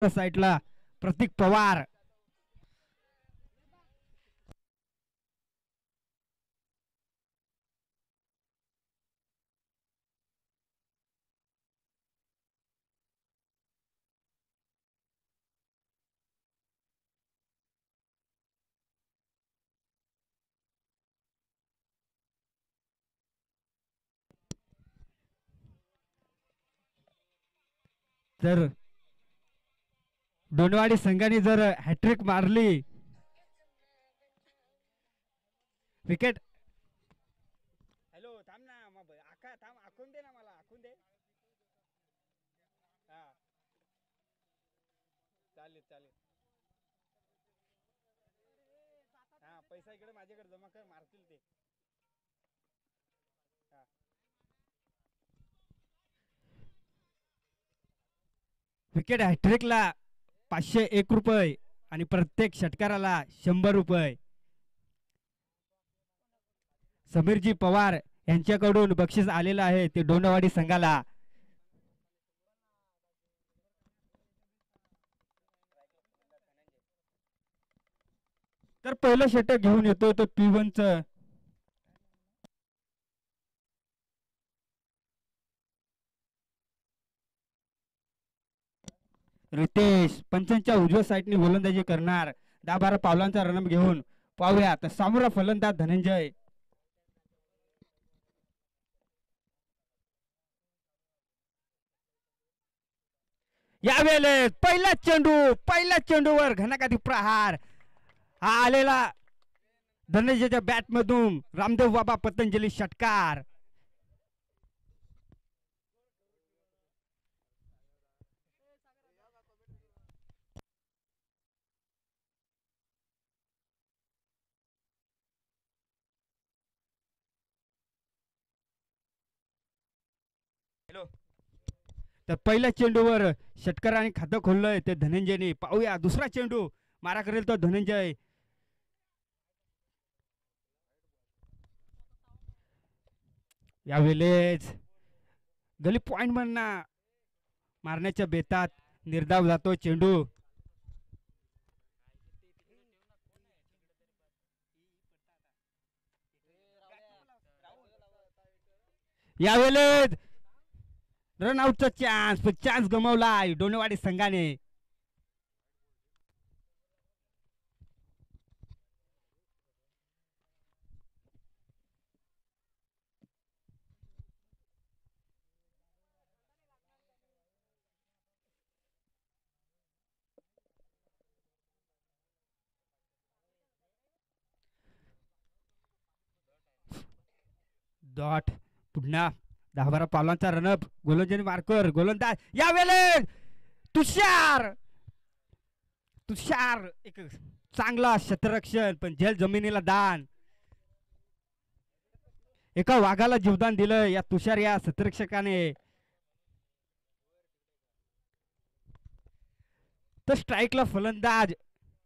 साईडला प्रतीक पवार. तर डोनेवाडी संघाने जर हॅट्रिक मारली, विकेट. हॅलो थांब ना, आका थांब, आखून दे ना, मला आखून दे. हा चालेल चालेल. हा पैसा इकडे माझ्याकडे जमा कर, मारतील ते. हा. विकेट हॅट्रिकला 501 रुपये आणि प्रत्येक षटकाराला 100 रुपये. समीरजी पवार यांच्याकडून बक्षीस आलेलं आहे ते डोनेवाडी संघाला. तर पहिलं षटक घेऊन येतो तो P1 रितेश पंचांच्या उजव्या साईडने गोलंदाजी करणार. 10-12 पावलांचा रनअप घेऊन पाहूया. तर सामोरा फलंदाज धनंजय. यावेळेस पहिल्या चेंडूवर घणाघाती प्रहार हा आलेला धनंजयच्या बॅट मधून. रामदेव बाबा पतंजली षटकार. तर पहिल्या चेंडूवर षटकाराने खातं खोललंय ते धनंजयने. पाहूया दुसरा चेंडू मारा करेल तो धनंजय. यावेळेस गली पॉइंट म्हणणार मारण्याच्या बेतात निर्धाव जातो चेंडू. यावेळेस रनआउटचा चान्स गमावला डोनेवाडी संघाने. डॉट पुन्हा 10-12 पावलांचा रनअप. गोलंदाजी मार्कर गोलंदाज. यावेळेस तुषार एक चांगला क्षेत्ररक्षण, पण झेल जमिनीला दान. एका वाघाला जीवदान दिलं या तुषार या क्षेत्ररक्षकाने. तर स्ट्राईकला फलंदाज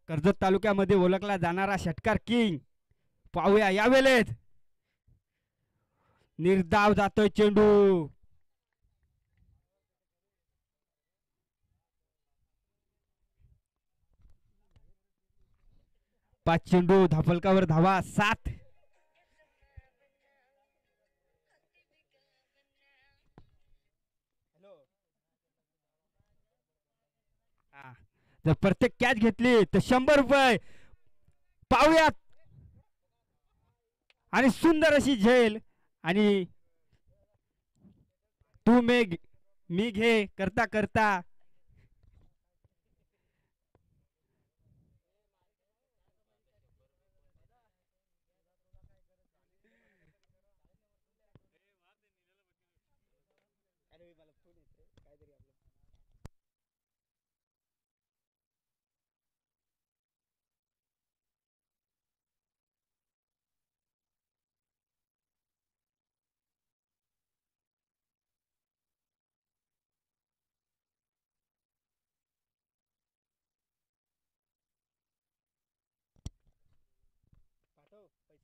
कर्जत तालुक्यामध्ये ओळखला जाणारा षटकार किंग. पाहूया यावेळेस निर्धाव जातोय चेंडू. 5 चेंडू धाफलकावर धावा 7. जर प्रत्येक कॅच घेतली तर 100 रुपये. पाहूयात आणि सुंदर अशी झेल आणि तू मी घे करता करता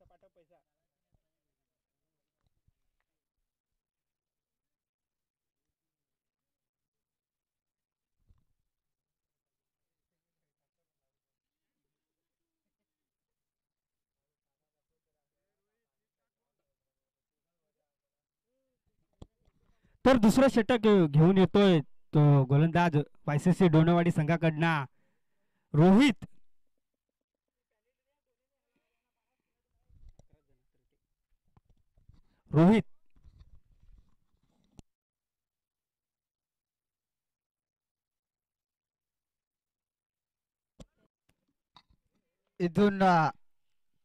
पाठव पैसा. तर दुसरं षटक घेऊन येतोय तो गोलंदाज वायसीसी डोनेवाडी संघाकडनं रोहित. रोहित इथून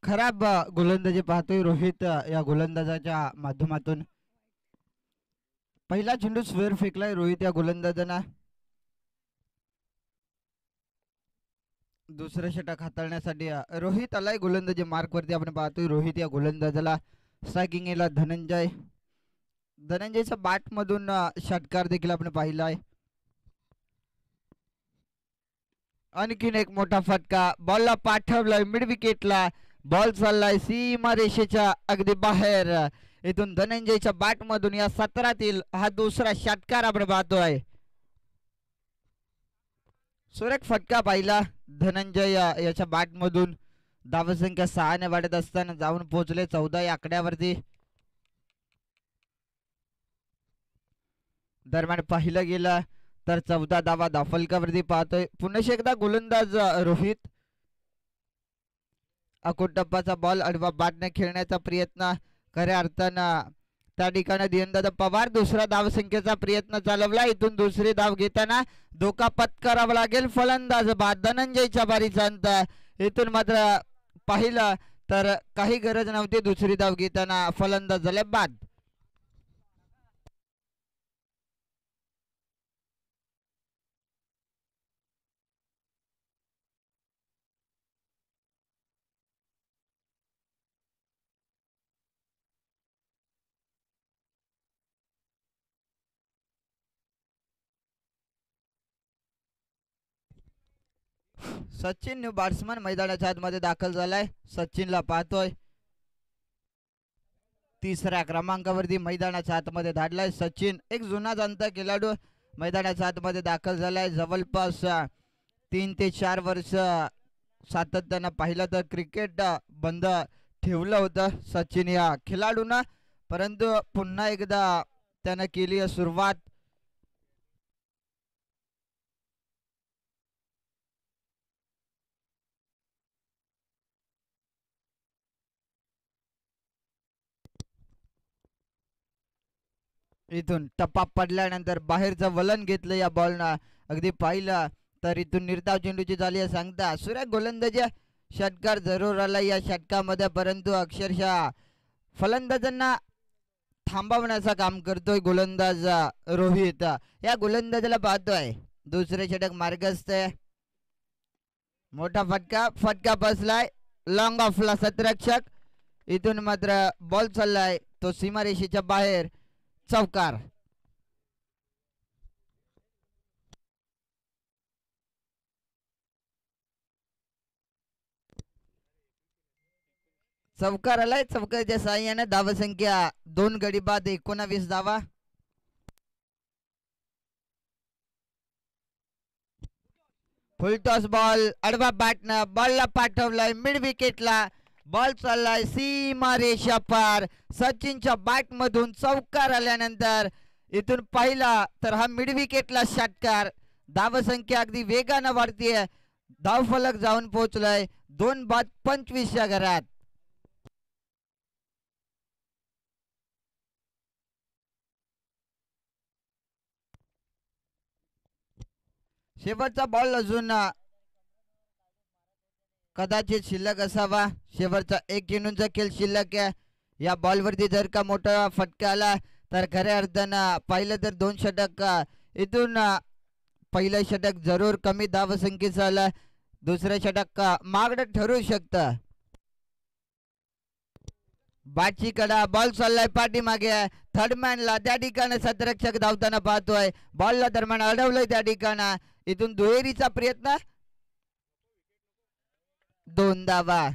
खराब गोलंदाजी पाहतोय रोहित या गोलंदाजाच्या माध्यमातून. पहिला चेंडू स्वेअर फेकलाय रोहित या गोलंदाजांना. दुसरं षटक हाताळण्यासाठी रोहित आलाय गोलंदाजी मार्क वरती. आपण पाहतोय रोहित या गोलंदाजाला स्ट्रायकिंगला धनंजय. धनंजयचा बॅट मधून षटकार देखील आपण पाहिलाय. आणखीन एक मोठा फटका. बॉलला पाठवलाय मिड विकेटला. बॉल चाललाय सीमा रेषेच्या अगदी बाहेर. इथून धनंजयच्या बॅट मधून या सत्रातील हा दुसरा षटकार आपण पाहतोय. सुरेख फटका पाहिला धनंजय याच्या बॅट मधून. धावसंख्या 6 ने वाढत असताना जाऊन पोहोचले 14 या आकड्यावरती. दरम्यान पाहिलं गेलं तर 14 धावा धाफलकावरती पाहतोय. पुन्हा एकदा गोलंदाज रोहित. अकोटप्पाचा बॉल अडवा बॅटने खेळण्याचा प्रयत्न. खऱ्या अर्थानं त्या ठिकाणी धीरंदाज पवार दुसरा धावसंख्येचा प्रयत्न चालवला. इथून दुसरी धाव घेताना धोका पत्करावा लागेल फलंदाज बाद. धनंजयच्या बारीचा अंत. इथून मात्र पाहिलं तर काही गरज नव्हती दुसरी धाव घेताना. फलंदाज झाले बाद. सचिन न्यू बॅट्समन मैदानाच्या आतमध्ये दाखल झालाय. सचिनला पाहतोय. तिसऱ्या क्रमांकावरती मैदानाच्या आतमध्ये धाडलाय सचिन. एक जुना जाणता खेळाडू मैदानाच्या आतमध्ये दाखल झालाय. जवळपास 3 ते 4 वर्ष सातत्यानं पाहिलं तर क्रिकेट बंद ठेवलं होतं सचिन या खेळाडूनं. परंतु पुन्हा एकदा त्यानं केली सुरुवात. इथून टप्पा पडल्यानंतर बाहेरचं वलन घेतलं या बॉलनं. अगदी पाहिलं तर इथून निर्धाव चेंडूची झाली सांगता. सुरेख गोलंदाजी. षटकार जरूर आला या षटकामध्ये परंतु अक्षरशः फलंदाजांना थांबवण्याचं काम करतोय गोलंदाज रोहित. या गोलंदाजाला पाहतोय. दुसरे षटक मार्गस्थ आहे. मोठा फटका बसलाय लॉंग ऑफला सतरक्षक. इथून मात्र बॉल चाललाय तो सीमारेषेच्या बाहेर. चौकार. चौकार आलाय. चौकाच्या साह्याने धावसंख्या 2 गडी बाद 19 धावा. फुलटॉस बॉल अडवा बॅटनं बॉलला पाठवलाय मिड विकेटला. बॉल चाललाय सीमा रेषा पार. सचिनच्या बॅट मधून चौकार आल्यानंतर इथून पाहिला तर हा मिड विकेटला षटकार. धावसंख्या अगदी वेगानं वाढतीये. धावफलक जाऊन पोहोचलाय 2 बाद 25 या घरात. शेवटचा बॉल अजून कदाचित शिल्लक असावा. शेवटचा 1 चेंडूचा खेळ शिल्लक आहे. या बॉलवरती जर का मोठा फटका आला तर खऱ्या अर्थानं पाहिलं तर 2 षटक. इथून पहिलं षटक जरूर कमी धावसंख्येचं आलं. दुसरं षटक मागणं ठरू शकतं. बाची कडा. बॉल चाललाय पाठीमागे. थर्डमॅनला त्या ठिकाणी सतरक्षक धावताना पाहतोय. बॉलला दरम्यान अडवलंय त्या ठिकाणी. इथून दुहेरीचा प्रयत्न. 2 धावा.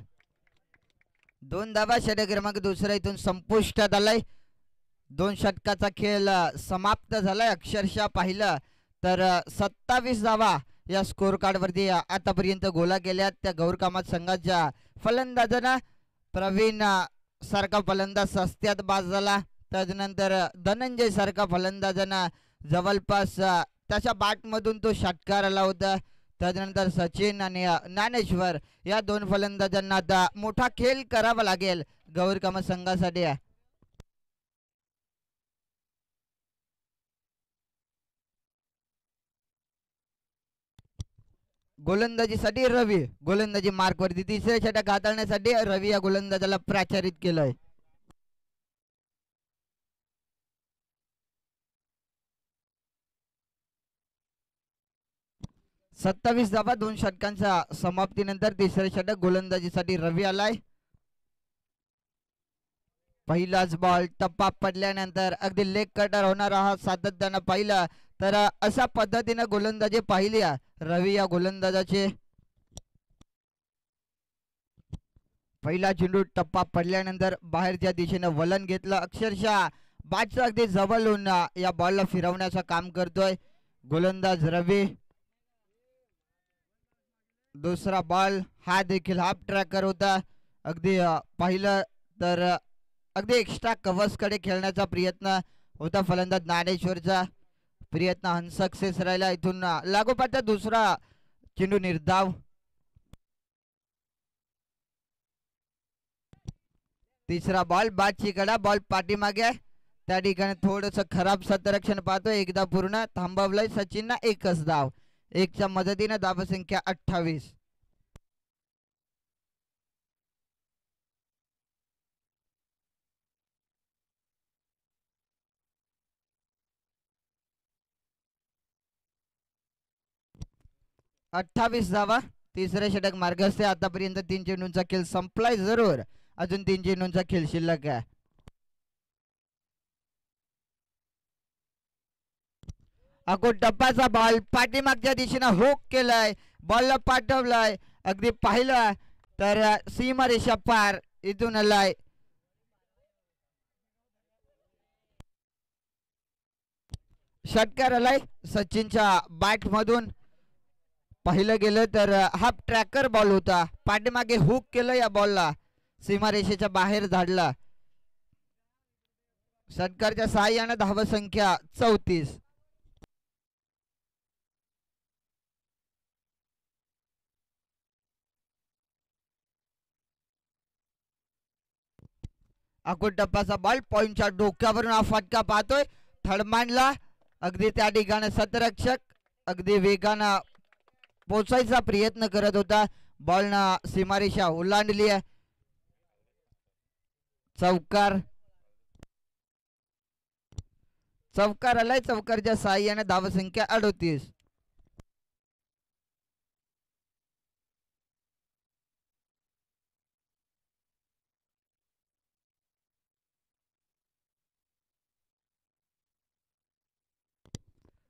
2 धावा. षटक क्रमांक दुसरा इथून संपुष्टात आलाय. 2 षटकाचा खेळ समाप्त झालाय. अक्षरशः पाहिलं तर 27 धावा या स्कोर कार्ड वरती आतापर्यंत गोला केल्यात त्या गौरकामत संघाच्या फलंदाजांना. प्रवीण सारखा फलंदाज सस्त्यात बाद झाला. त्याच्यानंतर धनंजय सारखा फलंदाजांना जवळपास त्याच्या बॅटमधून तो षटकार आला होता. त्याच्यानंतर सचिन आणि ज्ञानेश्वर या दोन फलंदाजांना आता मोठा खेळ करावा लागेल गौरकामा संघासाठी. गोलंदाजीसाठी रवी गोलंदाजी मार्कवरती तिसऱ्या षटक हाताळण्यासाठी रवी या गोलंदाजाला प्राचारित केलंय. सत्तावीस धावा 2 षटकांच्या समाप्तीनंतर तिसरे षटक गोलंदाजीसाठी रवी आलाय. पहिलाच बॉल टप्पा पडल्यानंतर अगदी लेग कटर होणारा हा सातत्यानं पाहिला तर अशा पद्धतीने गोलंदाजी पाहिली रवी या गोलंदाजाचे. पहिला चेंडू टप्पा पडल्यानंतर बाहेरच्या दिशेने वलन घेतलं. अक्षरशः बॅटच्या अगदी जवळ होऊन या बॉलला फिरवण्याचं काम करतोय गोलंदाज रवी. दुसरा बॉल हा देखील हाफ ट्रॅकर होता. अगदी पाहिलं तर अगदी एक्स्ट्रा कव्हर्स कडे खेळण्याचा प्रयत्न होता फलंदाज ज्ञानेश्वरचा. प्रयत्न अनसक्सेस राहिला. इथून लागोपाठचा दुसरा चेंडू निर्धाव. तिसरा बॉल बादची कडा बॉल पाठीमागे त्या ठिकाणी थोडंसं खराब क्षेत्ररक्षण पाहतोय. एकदा पूर्ण थांबवलंय सचिनना. एकच धाव. एकच्या मदतीने धावसंख्या 28. धावा. तिसरे षटक मार्गस्थ. आतापर्यंत 3 चेंडूंचा खेळ संपलाय. जरूर अजून 3 चेंडूंचा खेळ शिल्लक आहे. अको टप्पाचा बॉल पाठीमागच्या दिशेनं हुक केलाय. बॉलला पाठवलाय. अगदी पाहिलं तर सीमारेषा पार इथून आलाय. षटकार आलाय सचिनच्या बॅट मधून. पाहिलं गेलं तर हाफ ट्रॅकर बॉल होता. पाठीमागे हुक केलं या बॉलला. सीमारेषेच्या बाहेर धाडला. षटकारच्या सहाय्याने धावसंख्या 34. अकोट टप्पाचा बॉल पॉइंटच्या डोक्यावरून हा फटका पाहतोय. थडमांडला. अगदी त्या ठिकाणी सतरक्षक अगदी वेगानं पोचायचा प्रयत्न करत होता. बॉलनं सीमारेषा ओलांडली आहे. चौकार. चौकार आलाय. चौकारच्या सहाय्याने धावसंख्या 38.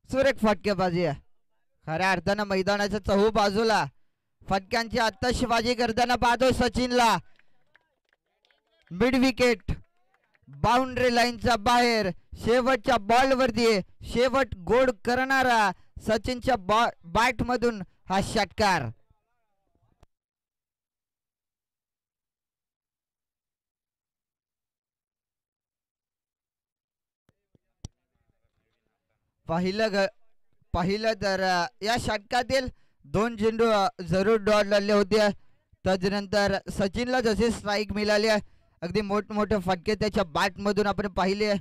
सुरेख फटकेबाजी आहे. खऱ्या अर्थानं मैदानाच्या चहू बाजूला फटक्यांची आत्ताशिबाजी करताना पाहतोय सचिनला. Mid wicket. बाउंड्री लाईनच्या बाहेर शेवटच्या बॉल वरती शेवट गोड करणारा सचिनच्या बॅट मधून हा षटकार. पाहिलं तर या षटकातील 2 चेंडू जरूर डॉट लागले होते. त्याच्यानंतर सचिनला जसे स्ट्राईक मिळाले अगदी मोठमोठे फटके त्याच्या बॅट मधून आपण पाहिले.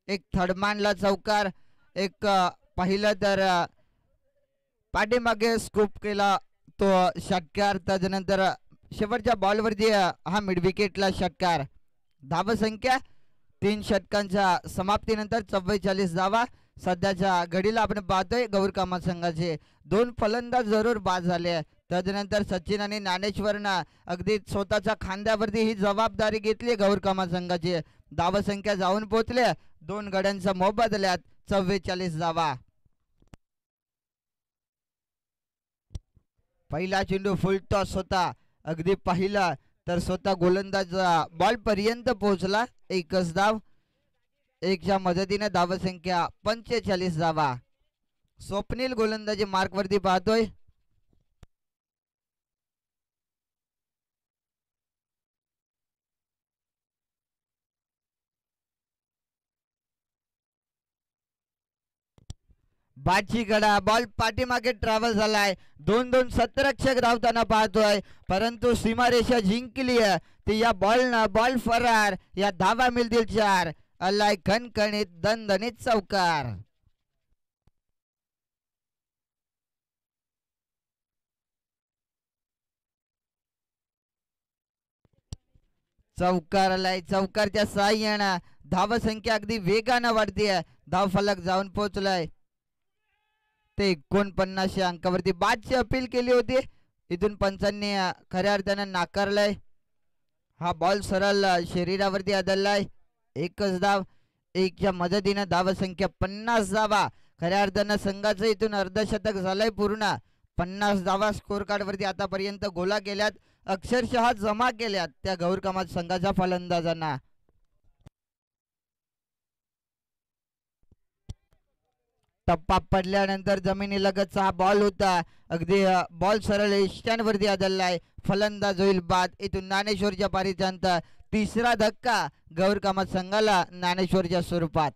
एक थर्डमॅनला चौकार. एक पाहिलं तर पाठीमागे स्कूप केला तो षटकार. त्याच्यानंतर शेवटच्या बॉलवरती हा मिड विकेटला षटकार. धावसंख्या 3 षटकांच्या समाप्तीनंतर 44 धावा. सध्याच्या घडीला आपण पाहतोय गौरकामा संघाचे 2 फलंदाज जरूर बाद झाले. त्याच्यानंतर सचिन आणि ज्ञानेश्वरनं अगदी स्वतःच्या खांद्यावरती ही जबाबदारी घेतली गौरकामा संघाची. धावसंख्या जाऊन पोहोचले 2 गड्यांच्या मोबदल्यात 44 धावा. पहिला चेंडू फुल टॉस होता. अगदी पाहिला तर स्वतः गोलंदाज बॉल पर्यंत पोहोचला. एकच धाव. एकच्या मदतीने धावसंख्या 45 धावा. स्वप्नील गोलंदाजी मार्कवरती पाहतोय. बाची गडा बॉल पाठीमागे ट्रॅव्हल झालाय. 2-2 सतरक्षक धावताना पाहतोय, परंतु सीमारेषा जिंकली आहे ती या बॉलनं. बॉल फरार. या धावा मिळतील 4. अल्लाय खणखणीत दणदणीत चौकार. चौकार आलाय. चौकारच्या साह्यानं धावसंख्या अगदी वेगानं वाढतीये. धाव फलक जाऊन पोहोचलाय ते 49 अंकावरती. बादची अपील केली होती, इथून पंचांनी खऱ्या अर्थानं नाकारलाय. हा बॉल सरळ शरीरावरती आदळलाय. एकच धाव. एकच्या मदतीनं धावसंख्या 50 धावा. खऱ्या अर्थानं संघाचं इथून अर्धशतक झालंय पूर्ण. 50 धावा स्कोर कार्ड वरती आतापर्यंत गोला केल्यात, अक्षरशः जमा केल्यात त्या गौर कामात संघाच्या फलंदाजांना. टप्पा पडल्यानंतर जमिनीलगतचा हा बॉल होता. अगदी बॉल सरळ स्टँड वरती आदळलाय. फलंदाज होईल बाद. इथून ज्ञानेश्वरच्या पारीच्या अंतर. तिसरा धक्का गौर कामात संघाला ज्ञानेश्वरच्या स्वरूपात.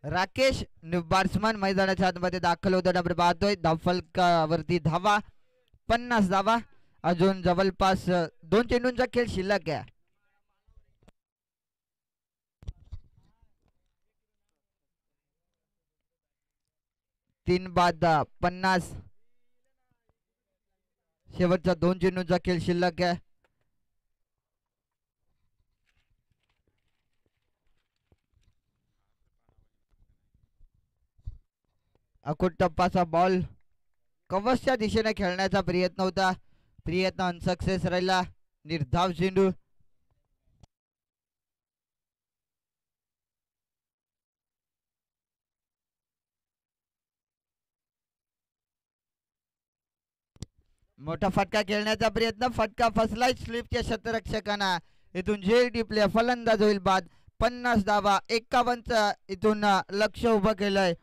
राकेश बार्समन मैदानाच्या आतमध्ये दाखल होताना आपण पाहतोय. धावफलकावरती धावा 50 धावा. अजून जवळपास 2 चेंडूंचा खेळ शिल्लक आहे. तीन बाद 50. शेवटचा 2 चेंडूंचा खेळ शिल्लक आहे. अकुट टप्पाचा बॉल कवचच्या दिशेने खेळण्याचा प्रयत्न होता. प्रयत्न अनसक्सेस राहिला. निर्धाव चेंडू. मोठा फटका खेळण्याचा प्रयत्न. फटका फसलाय स्लिपच्या शतरक्षकांना. इथून झेल टिपले. फलंदाज होईल बाद. 50 धावा. 51 इथून लक्ष उभं केलंय.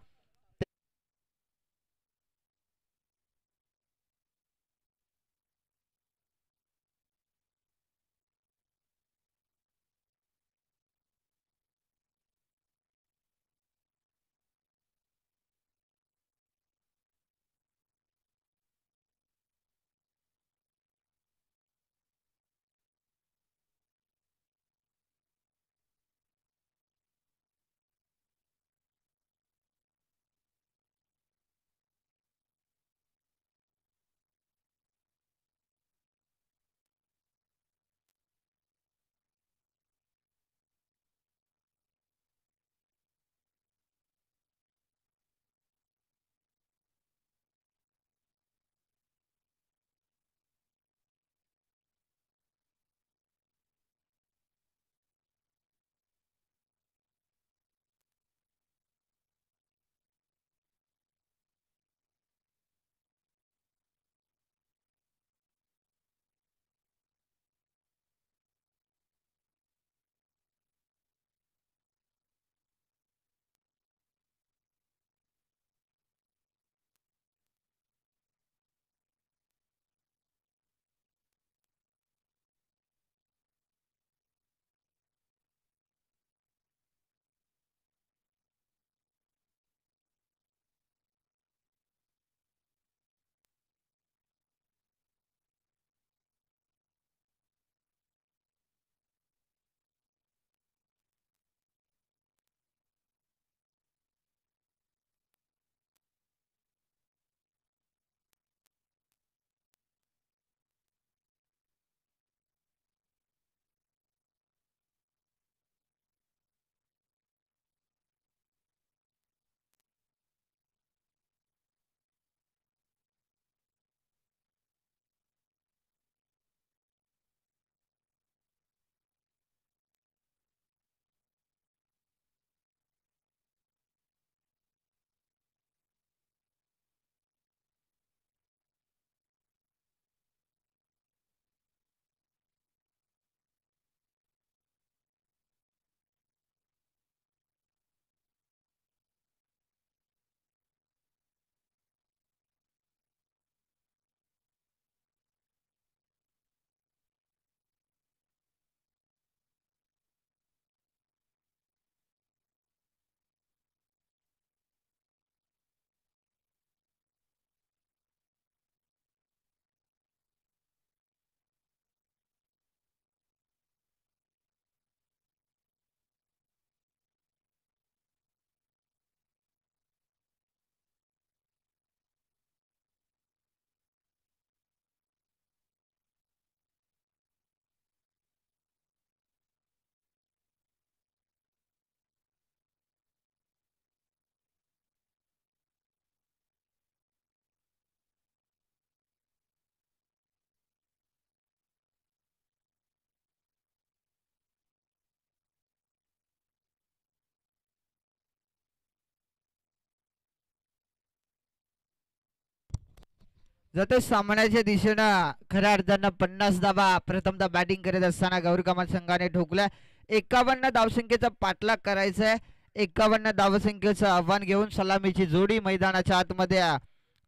जाते सामन्याच्या दिशेनं खऱ्या अर्थानं 50 धावा प्रथमतः बॅटिंग करत असताना गौरी कमाल संघाने ठोकल्या. 51 धावसंख्येचा पाठलाग करायचा आहे. 51 धावसंख्येचं आव्हान घेऊन सलामीची जोडी मैदानाच्या आतमध्ये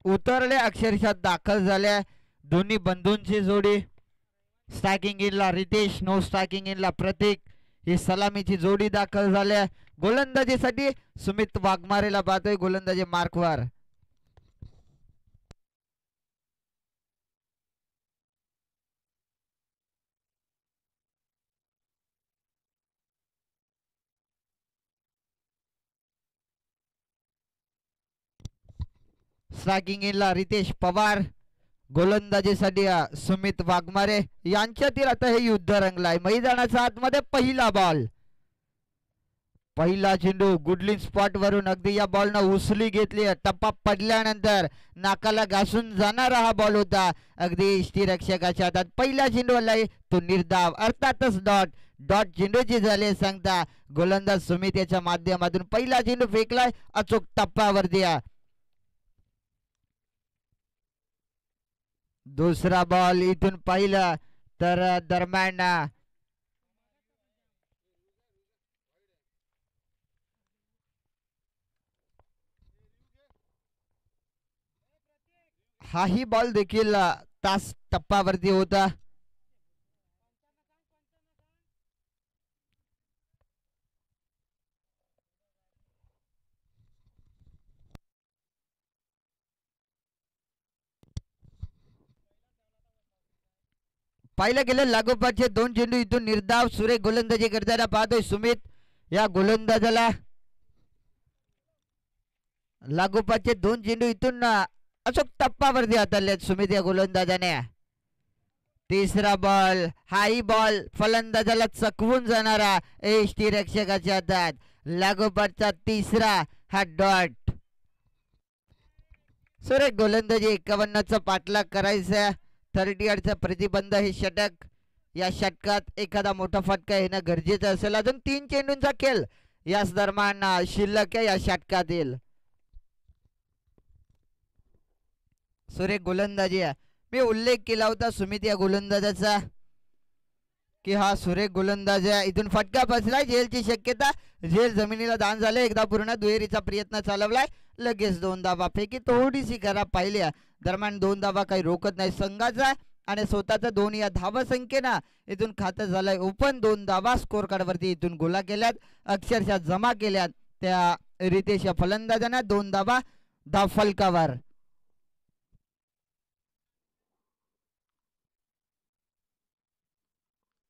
उतरले, अक्षरशः दाखल झाल्या. दोन्ही बंधूंची जोडी स्ट्रायकिंग इनला रितेश, नो स्ट्रायकिंग इनला प्रतीक, ही सलामीची जोडी दाखल झाल्या. गोलंदाजीसाठी सुमित वाघमारेला पाहतोय गोलंदाजी मार्कवर. स्ट्रायकिंग इनला रितेश पवार, गोलंदाजीसाठी सुमित वाघमारे यांच्यातील आता हे युद्ध रंगलाय. मैदानाच्या आतमध्ये पहिला बॉल, पहिला चेंडू गुडलिन स्पॉट वरून अगदी या बॉलनं उसली घेतली. टप्पा पडल्यानंतर नाकाला घासून जाणारा हा बॉल होता अगदी यष्टीरक्षकाच्या हातात. पहिला चेंडू आलाय तो निर्धाव, अर्थातच डॉट चेंडूची झाले सांगता गोलंदाज सुमित याच्या माध्यमातून पहिला चेंडू फेकलाय अचूक टप्प्यावरती. दुसरा बॉल इथून पाहिलं तर दरम्यान हाही बॉल देखील तास टप्प्यावरती होता. पाहिलं गेलं लागोपाठचे दोन चेंडू इथून निर्धाव सुरेख गोलंदाजी करताना पाहतोय सुमित. या गोलंदाजाला लागोपाठचे दोन चेंडू इथून अचूक टप्प्यावरती हाताळलेत सुमित या गोलंदाजाने. तिसरा बॉल, हाही बॉल फलंदाजाला चकवून जाणारा यष्टीरक्षकाच्या हातात. लागोपाठचा तिसरा हा डॉट. सुरेख गोलंदाजी 51चा पाठलाग करायचा. 38चा प्रतिबंध हे षटक. या षटकात एखादा मोठा फटका येणं गरजेचं असेल. अजून 3 चेंडूंचा खेळ याच दरम्यान शिल्लक आहे या षटकातील. सुरेख गोलंदाजी, मी उल्लेख केला होता सुमित या गोलंदाजाचा की हा सुरेख गोलंदाज आहे. इथून फटका बसलाय, झेलची शक्यता, झेल जमिनीला दान झाले. एकदा पूर्ण दुहेरीचा प्रयत्न चालवलाय, लगेच 2 धावा फेकी थोडीशी खराब पाहिली. दरम्यान 2 धावा काही रोकत नाही संघाचा आणि स्वतःचा 2 या धावसंख्येनं इथून खातं झालंय ओपन. 2 धावा स्कोर कार्ड वरती इथून गोला केल्यात, अक्षरशः जमा केल्यात त्या रितेश या फलंदाजांना. 2 धावा धाव फलकावर.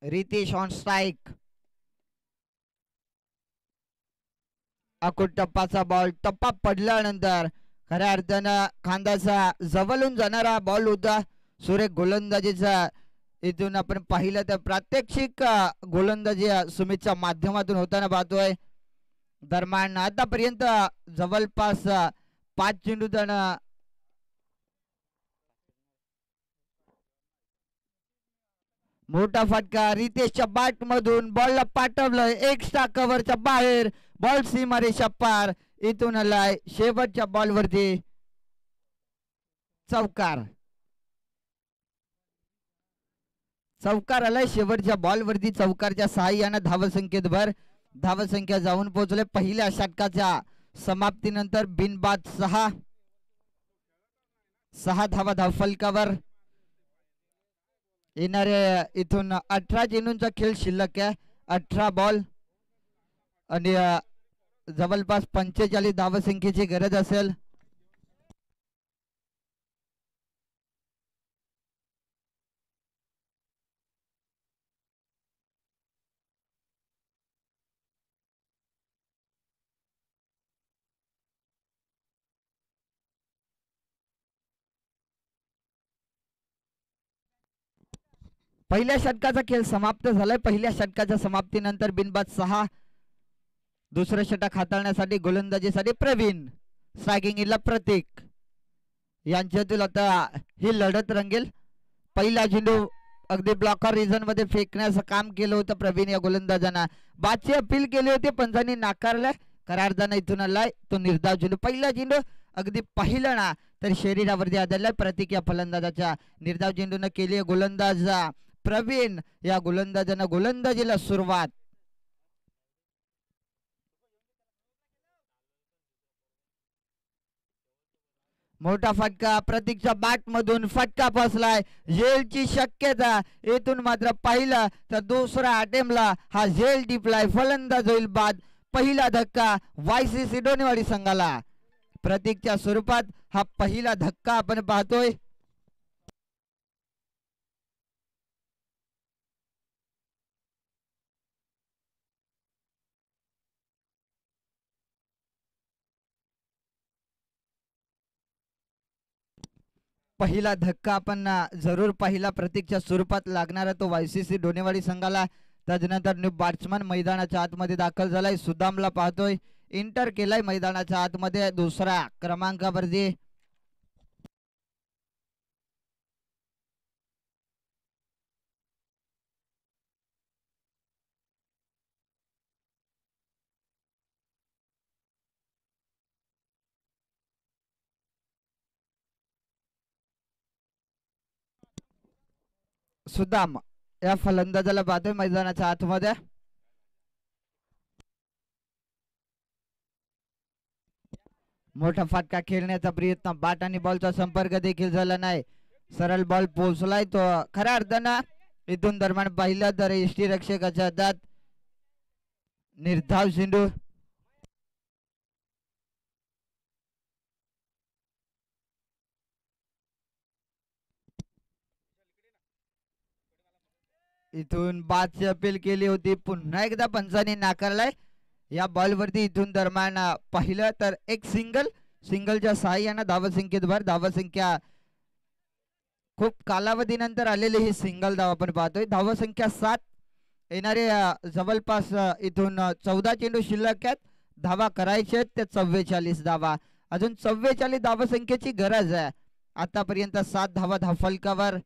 Ritesh on strike. अकुट टप्पाचा बॉल, टप्पा पडल्यानंतर खऱ्या अर्थानं खांद्याचा जवळून जाणारा बॉल होता सुरेख गोलंदाजीचा. इथून आपण पाहिलं तर प्रात्यक्षिक गोलंदाजी सुमितच्या माध्यमातून होताना पाहतोय. दरम्यान आतापर्यंत जवळपास 5 चेंडू त्यानं मोठा फटका रितेशच्या बॅट मधून बॉलला पाठवलं एक्स्ट्रा कव्हरच्या बाहेर. बॉल सीमारेषा पार. इथून आलाय शेवटच्या बॉल वरती चौकार. चौकार आलाय शेवटच्या बॉल वरती. चौकारच्या सहाय्यानं धावसंख्येत भर. धावसंख्या जाऊन पोहोचले पहिल्या षटकाच्या समाप्तीनंतर बिनबाद 6 धावा धाव फलकावर. येणारे इथून 18 चेंडूंचा खेळ शिल्लक आहे. 18 बॉल आणि जवळपास 45 धावसंख्येची गरज असेल. पहिल्या षटकाचा खेळ समाप्त झालाय. पहिल्या षटकाच्या समाप्तीनंतर बिनबाद 6. दुसरं षटक हाताळण्यासाठी गोलंदाजीसाठी प्रवीण, स्ट्रायकिंगला प्रतीक यांच्यातील आता ही लढत रंगेल. पहिला चेंडू अगदी ब्लॉकर रिझन मध्ये फेकण्याचं काम केलं होतं प्रवीण या गोलंदाजांना. बादची अपील केली होती, पंचांनी नाकारलं. खऱ्या अर्थानं इथून आलाय तो निर्धाव चेंडू. पहिला चेंडू अगदी पाहिलं ना तर शरीरावरती आदळलाय प्रतीक या फलंदाजाच्या. निर्धाव चेंडून केली गोलंदाज प्रवीण या गोलंदाजानं गोलंदाजीला सुरुवात. मोठा फटका प्रतीकच्या बॅट मधून फटका फसलाय. झेलची शक्यता येथून मात्र पाहिलं तर दुसऱ्या अटेम्प्टला हा झेल टिपलाय. फलंदाज होईल बाद. पहिला धक्का YCC डोनेवाडी संघाला. प्रतीकच्या स्वरूपात हा पहिला धक्का आपण पाहतोय. पहिला धक्का आपण जरूर पाहिला प्रतीकच्या स्वरूपात लागणारा तो YCC डोनेवाडी संघाला. त्यानंतर न्यू बॅट्समन मैदानाच्या आतमध्ये दाखल झालाय. सुदामला पाहतोय इंटर केलाय मैदानाच्या आतमध्ये दुसरा क्रमांकावरती. सुदाम या फलंदाजाला पाहतोय मैदानाच्या आतमध्ये. मोठा फटका खेळण्याचा प्रयत्न बॅट आणि बॉलचा संपर्क देखील झाला नाही. सरळ बॉल पोहोचलाय तो खऱ्या अर्थानं इथून दरम्यान पाहिलं तर यष्टीरक्षकाच्या हातात निर्धाव चेंडू. इथून बादची अपील केली होती पुन्हा एकदा पंचांनी नाकारलाय. या बॉलवरती इथून दरम्यान पाहिलं तर एक सिंगलच्या सहाय्यानं धावसंख्येत भर. धावसंख्या खूप कालावधीनंतर आलेली ही सिंगल धाव आपण पाहतोय. धावसंख्या 7. येणारे जवळपास इथून 14 चेंडू शिल्लक आहेत. धावा करायचे आहेत ते 44 धावा. अजून 44 धावसंख्येची गरज आहे. आतापर्यंत 7 धावा धावफलकावर.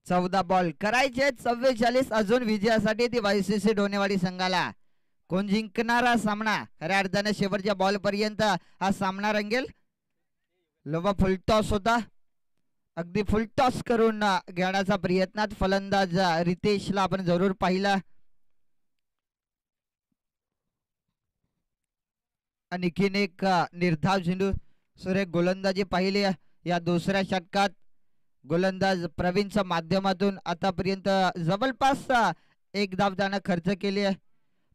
चौदा बॉल करायचे 44. अजून विजयासाठी ती YCC डोनेवाडी संघाला. कोण जिंकणारा सामना खऱ्या अर्थाने शेवटच्या बॉल पर्यंत हा सामना रंगेल. लोबा फुलटॉस होता. अगदी फुलटॉस करून घेण्याचा प्रयत्नात फलंदाज रितेशला आपण जरूर पाहिला. आणखीन एक निर्धाव चेंडू. सुरेख गोलंदाजी पाहिली या दुसऱ्या षटकात. गोलंदाज प्रवीणच्या माध्यमातून आतापर्यंत जवळपास 1 धाव त्यानं खर्च केली आहे.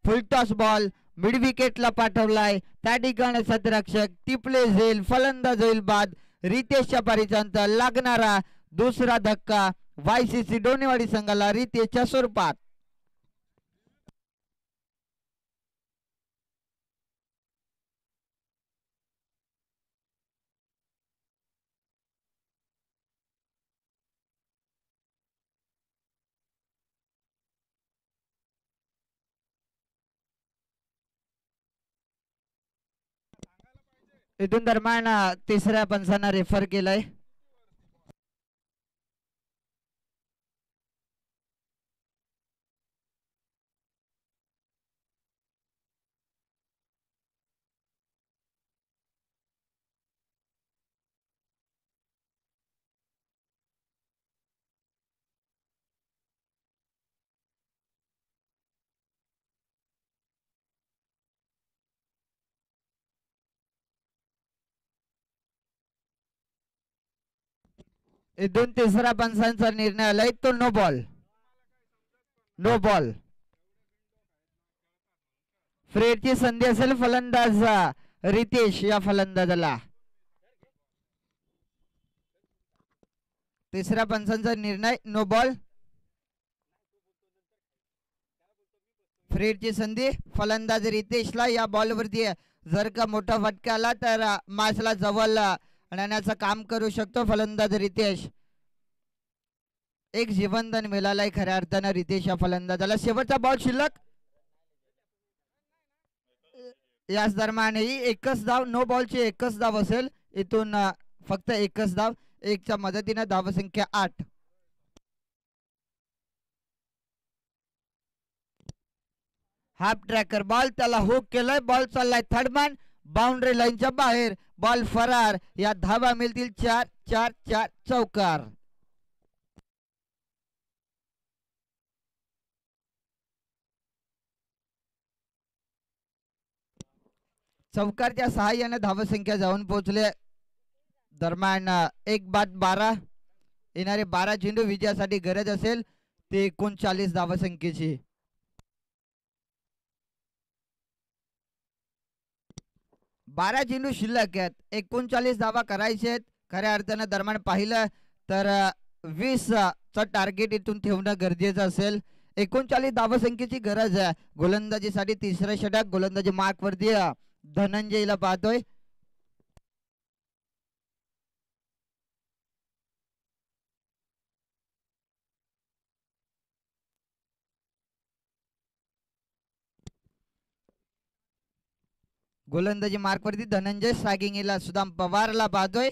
फुलटॉस बॉल मिड विकेटला पाठवलाय. त्या ठिकाणी सतरक्षक टिपले झेल. फलंदाज होईल बाद. रितेशच्या पारीचांत लागणारा दुसरा धक्का YCC डोनेवाडी संघाला रितेशच्या स्वरूपात. इथून दरम्यान तिसऱ्या पंचांना रेफर केलंय. इथून तिसरा पंचांचा निर्णय आलाय तो नो बॉल. No ball. फ्रेडची संधी असेल फलंदाज रितेश या फलंदाजाला. तिसऱ्या पंचांचा निर्णय नो बॉल. फ्रेडची संधी फलंदाज रितेशला. या बॉलवरती जर का मोठा फटका आला तर मॅचला जवळ आणण्याचं काम करू शकतो फलंदाज रितेश. एक जीवनदान मिळालाय खऱ्या अर्थानं रितेश या फलंदाजाला. शेवटचा बॉल शिल्लक. याच दरम्यान ही एकच धाव. नो बॉलची एकच धाव असेल. इथून फक्त एकच धाव, एकच्या मदतीने धावसंख्या 8. हाफ ट्रॅकर बॉल, त्याला हुक केलंय, बॉल चाललाय थर्डमॅन, बाउंड्री लाईनच्या बाहेर, बॉल फरार. या धावा मिळतील 4-4-4 चौकार. चौकारच्या सहाय्याने धावसंख्या जाऊन पोहोचले. दरम्यान 1-12 येणारे 12 चेंडू विजयासाठी गरज असेल ते 39 धावसंख्येची. 12 चेंडू शिल्लक आहेत, 39 धावा करायचे आहेत. खऱ्या अर्थानं दरम्यान पाहिलं तर 20 चं टार्गेट इथून ठेवणं गरजेचं असेल. 39 धावसंख्येची गरज आहे. गोलंदाजीसाठी तिसरं षटक, गोलंदाजी मार्क वरती धनंजयला पाहतोय. गोलंदाजी मार्कवरती धनंजय, स्ट्रायकिंगला सुदाम पवारला पाहतोय.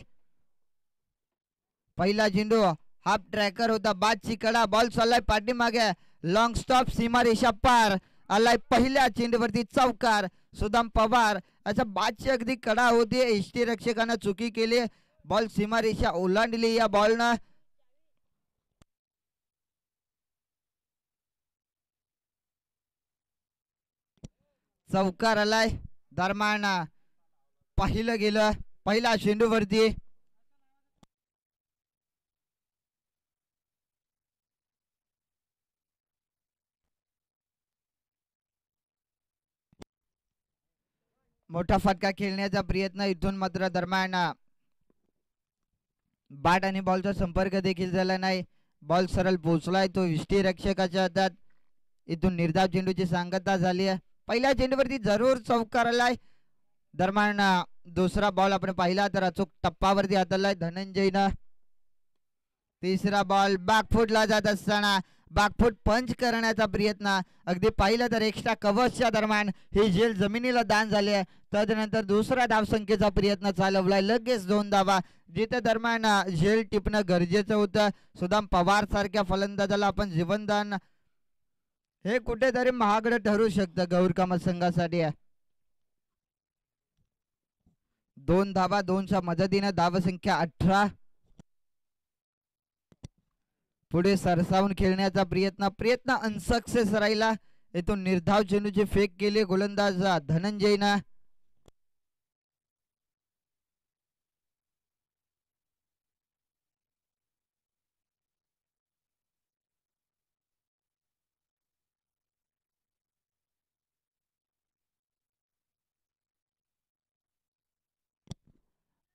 पहिला चेंडू हाफ ट्रॅकर होता, बादची कडा, बॉल चाललाय पाठीमागे, लॉंग स्टॉप, सीमारेषा पार, आलाय पहिल्या चेंडूवरती चौकार. सुदाम पवार याचा बादची अगदी कडा होती, एष्टी रक्षकानं चुकी केली, बॉल सीमारेषा ओलांडली या बॉलनं. चौकार आलाय. दरम्यान पाहिलं गेलं पहिला चेंडूवरती मोठा फटका खेळण्याचा प्रयत्न, इथून मात्र दरम्यान बॅट आणि बॉलचा संपर्क देखील झाला नाही. बॉल सरळ पोहोचलाय तो विष्टी रक्षकाच्या हातात. इथून निर्धाव चेंडूची सांगता झाली आहे. पहिल्या चेंडूवरती जरूर चौकार आलाय. दरम्यान दुसरा बॉल आपण पाहिला तर अचूक टप्पावरती हाताळलाय धनंजयनं. तिसरा बॉल बॅकफुटला जात असताना बॅकफुट पंच करण्याचा प्रयत्न, अगदी पाहिलं तर एक्स्ट्रा कव्हर्सच्या दरम्यान ही झेल जमिनीला दान झाली आहे. तदनंतर दुसरा धावसंख्येचा प्रयत्न चालवलाय, लगेच 2 धावा, जिथे दरम्यान झेल टिपणं गरजेचं होतं. सुदाम पवार सारख्या फलंदाजाला आपण जीवनदान, हे कुठेतरी महागडं ठरू शकतं गौरकामा संघासाठी. 2 धावा, 2च्या मदतीने धावसंख्या 18. पुढे सरसावून खेळण्याचा प्रयत्न अनसक्सेस राहिला. इथून निर्धाव चेंडूची फेक केली गोलंदाज धनंजयनं.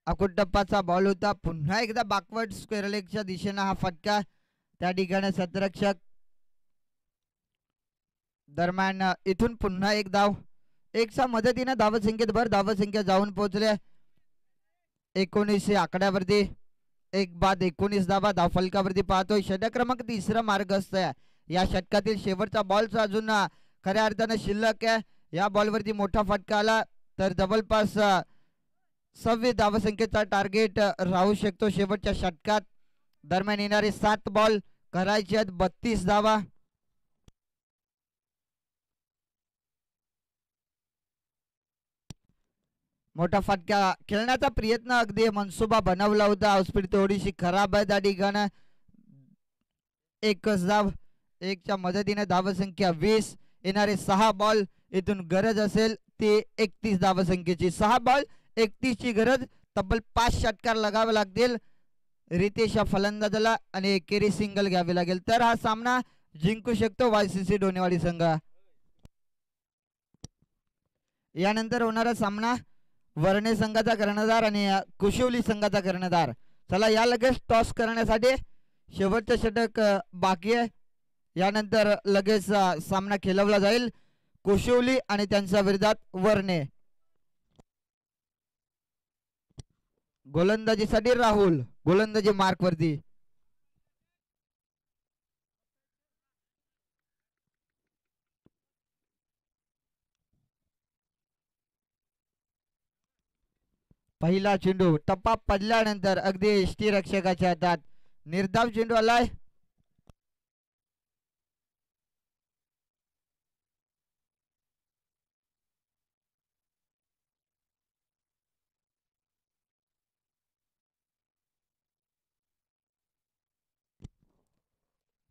अकुट टप्पाचा बॉल होता, पुन्हा एकदा बॅकवर्ड स्क्वेअर लेगच्या दिशेनं हा फटका, त्या ठिकाणी सतरक्षक. दरम्यान इथून पुन्हा एक धाव, 1च्या मदतीने धावसंख्येत भर, धावसंख्या जाऊन पोहोचल्या 19 आकड्यावरती. 1-19 धावा धावफलकावरती पाहतोय. षटक क्रमांक 3 मार्गस्थ आहे. या षटकातील शेवटचा बॉलचा अजून खऱ्या अर्थानं शिल्लक आहे. या बॉलवरती मोठा फटका आला तर जवळपास 26 धावसंख्येचा टार्गेट राहू शकतो शेवटच्या षटकात. दरम्यान येणारे 7 बॉल करायचे आहेत 32 धावा. मोठा फटका खेळण्याचा प्रयत्न, अगदी मनसुबा बनवला होता, स्पीड थोडीशी खराब आहे त्या ठिकाणी. एकच धाव, 1च्या मदतीने धावसंख्या 20. येणारे 6 बॉल, इथून गरज असेल ती 31 धावसंख्येची. 6 बॉल 31 ची गरज, तब्बल 5 षटकार लगावे लागतील रितेश या फलंदाजाला आणि एकेरी सिंगल घ्यावे लागेल, तर हा सामना जिंकू शकतो वायसीसी डोनेवाडी संघ. यानंतर होणारा सामना वर्णे संघाचा कर्णधार आणि कुशिवली संघाचा कर्णधार. चला या लगेच टॉस करण्यासाठी शेवटचं षटक बाकी आहे. यानंतर लगेच सामना खेळवला जाईल कुशिवली आणि त्यांच्या विरोधात वर्णे. गोलंदाजीसाठी राहुल, गोलंदाजी मार्क वरती. पहिला चेंडू टप्पा पडल्यानंतर अगदी यष्टी रक्षकाच्या हातात निर्धाव चेंडू आलाय.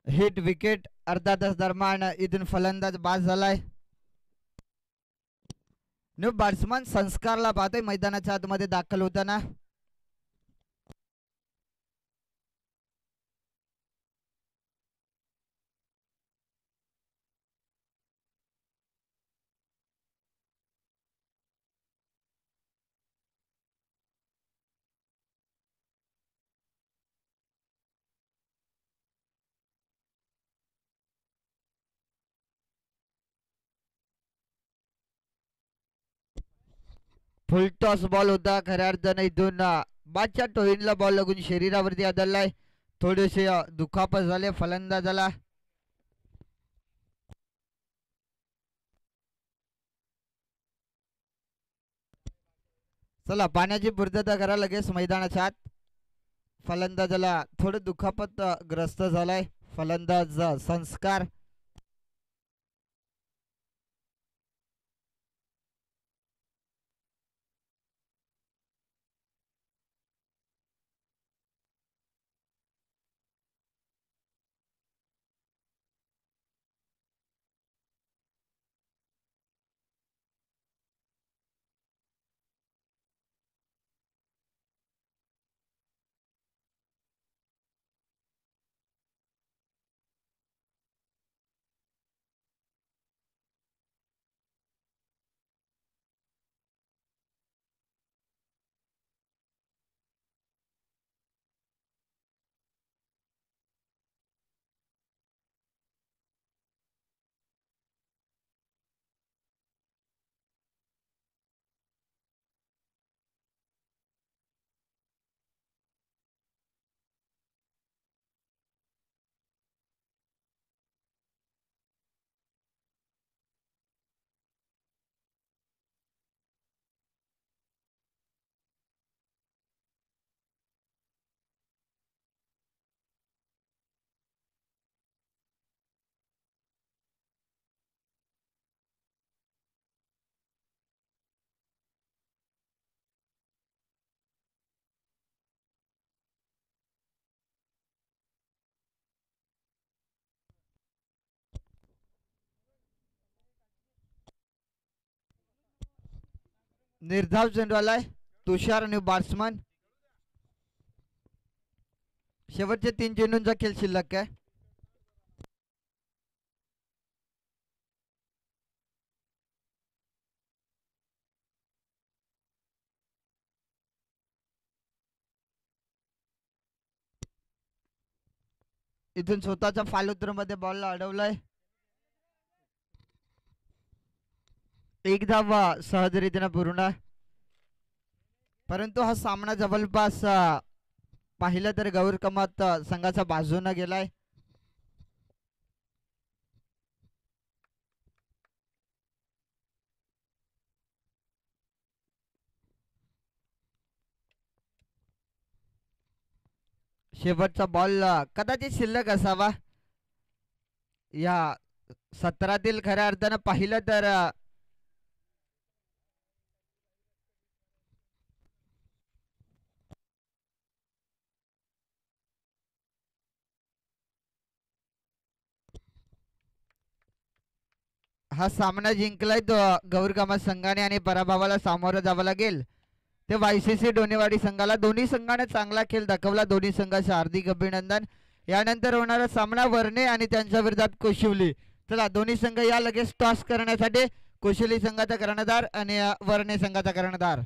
Hit wicket. अर्धा तास दरम्यान इथून फलंदाज बाद झालाय. न्यू बॅट्समन संस्कारला पाहतोय मैदानाच्या आतमध्ये दाखल होताना. फुल टॉस बॉल होता. खऱ्या अर्थाने इथून बादच्या टोळीला बॉल लागून शरीरावरती आदळलाय. थोडेसे दुखापत झाले फलंदाजाला. चला पाण्याची पूर्तता करा लगेच मैदानाच्या आत. फलंदाजाला थोडं दुखापत ग्रस्त झालाय. फलंदाज संस्कार. निर्धाव चेंडू आलाय. तुषार न्यू बॅट्समन. शेवटचे 3 चेंडूंचा खेळ शिल्लक आहे. इथून स्वतःच्या फालोत्र मध्ये बॉलला अडवलाय. एक धाव सहजरीतीने पूर्ण. परंतु हा सामना जवळपास पाहिलं तर गौर कमात संघाच्या बाजूने गेलाय. शेवटचा बॉल कदाचित शिल्लक असावा. या सत्रातील खऱ्या अर्थानं पाहिलं तर हा सामना जिंकलाय तो गौरकामा संघाने आणि पराभवाला सामोरं जावं लागेल ते वायसीसी डोनेवाडी संघाला. दोन्ही संघाने चांगला खेळ दाखवला. दोन्ही संघाचे हार्दिक अभिनंदन. यानंतर होणारा सामना वर्णे आणि त्यांच्या विरोधात कोशिवली. चला दोन्ही संघ या लगेच टॉस करण्यासाठी. कोशिवली संघाचा कर्णधार आणि वर्णे संघाचा कर्णधार.